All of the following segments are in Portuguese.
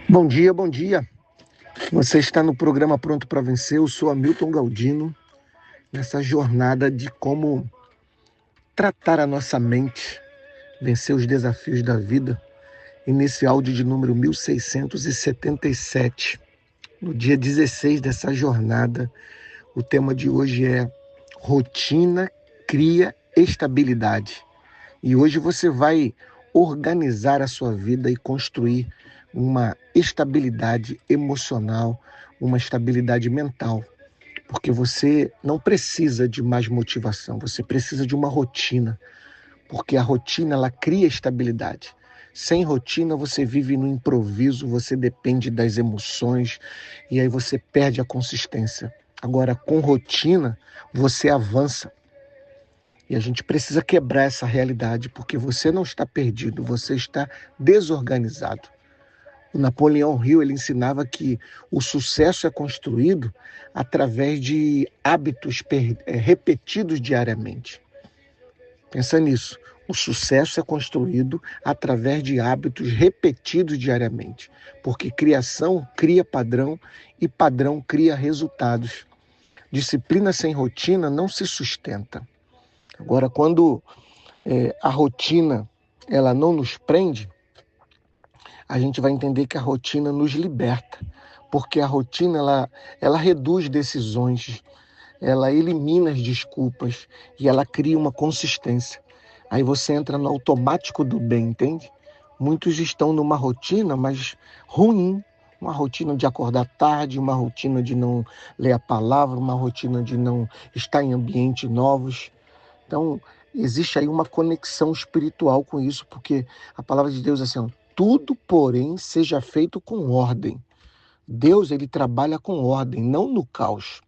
Bom dia, bom dia. Você está no programa Pronto para Vencer. Eu sou Hamilton Galdino, nessa jornada de como tratar a nossa mente, vencer os desafios da vida. E nesse áudio de número 1677, no dia 16 dessa jornada, o tema de hoje é rotina cria estabilidade. E hoje você vai organizar a sua vida e construir uma estabilidade emocional, uma estabilidade mental. Porque você não precisa de mais motivação, você precisa de uma rotina. Porque a rotina, ela cria estabilidade. Sem rotina, você vive no improviso, você depende das emoções e aí você perde a consistência. Agora, com rotina, você avança. E a gente precisa quebrar essa realidade, porque você não está perdido, você está desorganizado. O Napoleão Hill, ele ensinava que o sucesso é construído através de hábitos repetidos diariamente. Pensa nisso. O sucesso é construído através de hábitos repetidos diariamente, porque criação cria padrão e padrão cria resultados. Disciplina sem rotina não se sustenta. Agora, quando a rotina ela não nos prende, a gente vai entender que a rotina nos liberta, porque a rotina ela reduz decisões, ela elimina as desculpas e ela cria uma consistência. Aí você entra no automático do bem, entende? Muitos estão numa rotina, mas ruim, uma rotina de acordar tarde, uma rotina de não ler a palavra, uma rotina de não estar em ambientes novos. Então, existe aí uma conexão espiritual com isso, porque a palavra de Deus é assim, ó, tudo, porém, seja feito com ordem. Deus, ele trabalha com ordem, não no caos.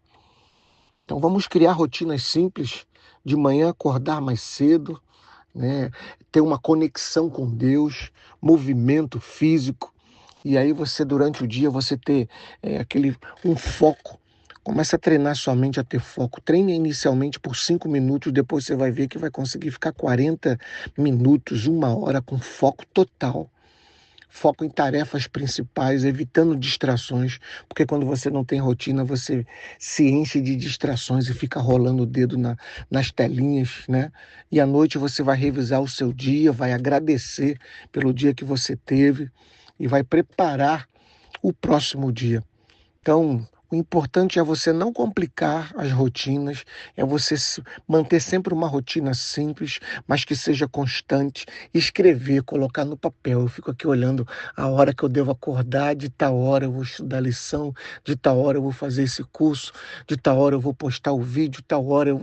Então, vamos criar rotinas simples, de manhã acordar mais cedo, né? Ter uma conexão com Deus, movimento físico, e aí você, durante o dia, você ter um foco. Começa a treinar sua mente a ter foco. Treine inicialmente por 5 minutos, depois você vai ver que vai conseguir ficar 40 minutos, 1 hora com foco total. Foco em tarefas principais, evitando distrações, porque quando você não tem rotina, você se enche de distrações e fica rolando o dedo nas telinhas, né? E à noite você vai revisar o seu dia, vai agradecer pelo dia que você teve e vai preparar o próximo dia. Então, o importante é você não complicar as rotinas, é você manter sempre uma rotina simples, mas que seja constante, escrever, colocar no papel. Eu fico aqui olhando a hora que eu devo acordar, de tal hora eu vou estudar a lição, de tal hora eu vou fazer esse curso, de tal hora eu vou postar o vídeo, de tal hora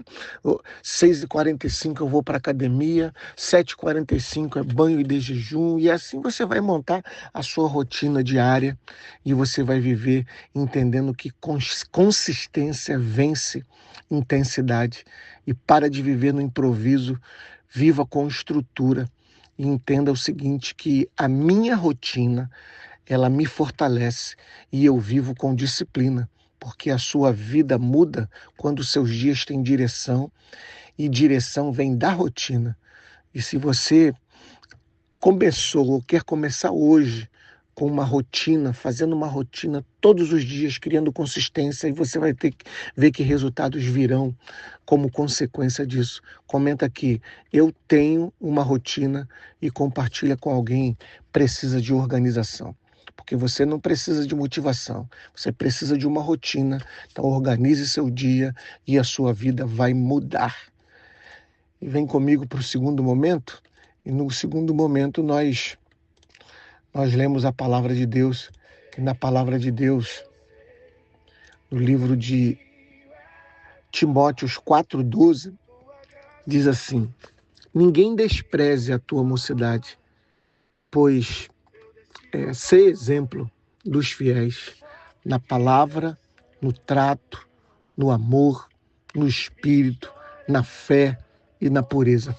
6h45 eu vou para a academia, 7h45 é banho e de jejum, e assim você vai montar a sua rotina diária e você vai viver entendendo que consistência vence intensidade. E para de viver no improviso, viva com estrutura. E entenda o seguinte, que a minha rotina, ela me fortalece e eu vivo com disciplina, porque a sua vida muda quando os seus dias têm direção, e direção vem da rotina. E se você começou ou quer começar hoje com uma rotina, fazendo uma rotina todos os dias, criando consistência, e você vai ter que ver que resultados virão como consequência disso. Comenta aqui, eu tenho uma rotina, e compartilha com alguém, precisa de organização. Porque você não precisa de motivação, você precisa de uma rotina. Então organize seu dia e a sua vida vai mudar. E vem comigo para o segundo momento. E no segundo momento nós lemos a palavra de Deus, e na palavra de Deus, no livro de Timóteos 4,12, diz assim, ninguém despreze a tua mocidade, pois ser exemplo dos fiéis na palavra, no trato, no amor, no espírito, na fé e na pureza.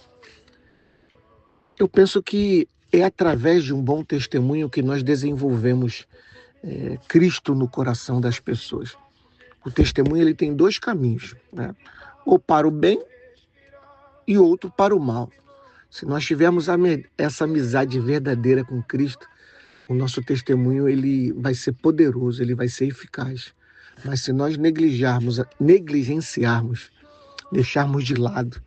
Eu penso que é através de um bom testemunho que nós desenvolvemos Cristo no coração das pessoas. O testemunho ele tem 2 caminhos, né? Ou para o bem e outro para o mal. Se nós tivermos essa amizade verdadeira com Cristo, o nosso testemunho ele vai ser poderoso, ele vai ser eficaz. Mas se nós negligenciarmos, deixarmos de lado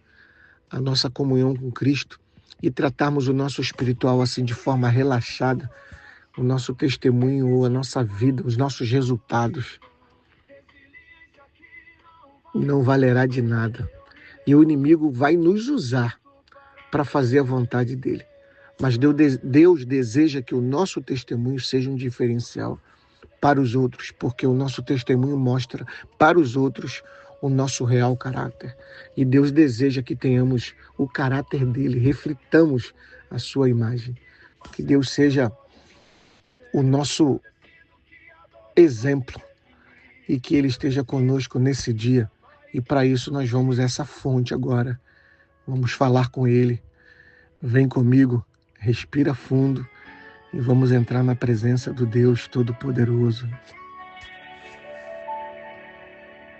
a nossa comunhão com Cristo e tratarmos o nosso espiritual assim de forma relaxada, o nosso testemunho, a nossa vida, os nossos resultados não valerá de nada. E o inimigo vai nos usar para fazer a vontade dele. Mas Deus deseja que o nosso testemunho seja um diferencial para os outros, porque o nosso testemunho mostra para os outros o nosso real caráter. E Deus deseja que tenhamos o caráter dele, reflitamos a sua imagem. Que Deus seja o nosso exemplo e que ele esteja conosco nesse dia. E para isso nós vamos a essa fonte agora. Vamos falar com ele. Vem comigo, respira fundo e vamos entrar na presença do Deus Todo-Poderoso.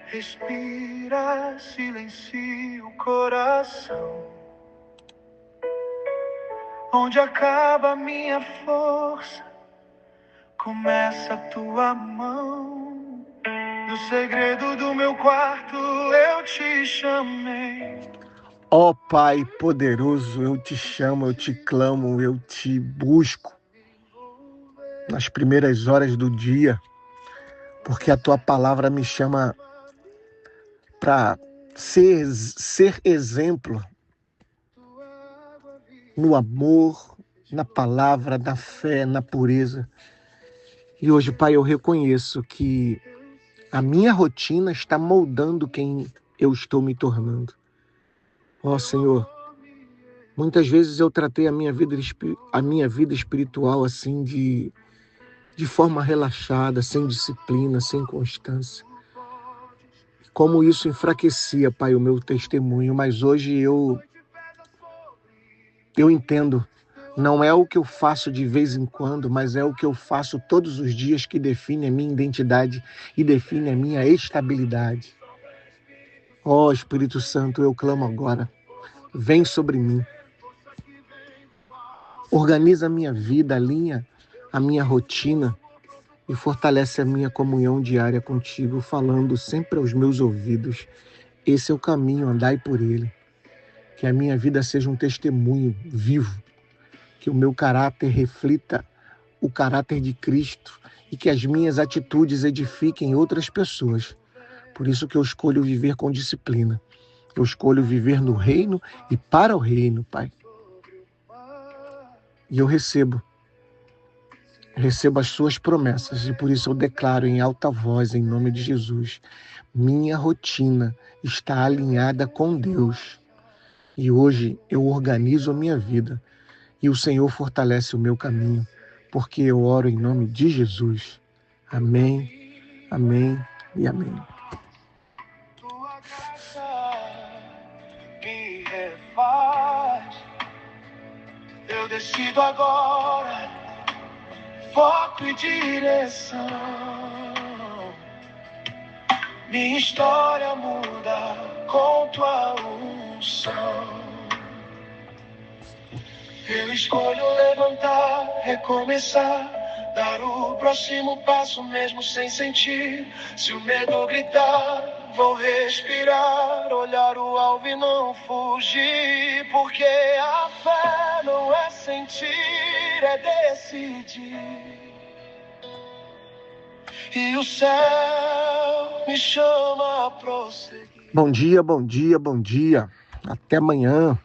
Respira, silencia o coração. Onde acaba a minha força, começa a tua mão. No segredo do meu quarto eu te chamei. Ó Pai poderoso, eu te chamo, eu te clamo, eu te busco nas primeiras horas do dia, porque a tua palavra me chama para ser exemplo no amor, na palavra, na fé, na pureza. E hoje, Pai, eu reconheço que a minha rotina está moldando quem eu estou me tornando. Ó Senhor, muitas vezes eu tratei a minha vida espiritual assim de forma relaxada, sem disciplina, sem constância. Como isso enfraquecia, Pai, o meu testemunho, mas hoje eu entendo, não é o que eu faço de vez em quando, mas é o que eu faço todos os dias que define a minha identidade e define a minha estabilidade. Ó Espírito Santo, eu clamo agora, vem sobre mim. Organiza a minha vida, alinha a minha rotina e fortalece a minha comunhão diária contigo, falando sempre aos meus ouvidos. Esse é o caminho, andai por ele. Que a minha vida seja um testemunho vivo, que o meu caráter reflita o caráter de Cristo e que as minhas atitudes edifiquem outras pessoas. Por isso que eu escolho viver com disciplina. Eu escolho viver no reino e para o reino, Pai. E eu recebo as suas promessas e por isso eu declaro em alta voz, em nome de Jesus, minha rotina está alinhada com Deus. E hoje eu organizo a minha vida e o Senhor fortalece o meu caminho, porque eu oro em nome de Jesus. Amém, amém e amém. Tua graça me refaz. Eu decido agora, foco e direção. Minha história muda com tua unção. Eu escolho levantar, recomeçar, dar o próximo passo mesmo sem sentir. Se o medo gritar, vou respirar, olhar o alvo e não fugir. Porque a fé não é sentir, é decidir. E o céu me chama a prosseguir. Bom dia, bom dia, bom dia. Até amanhã.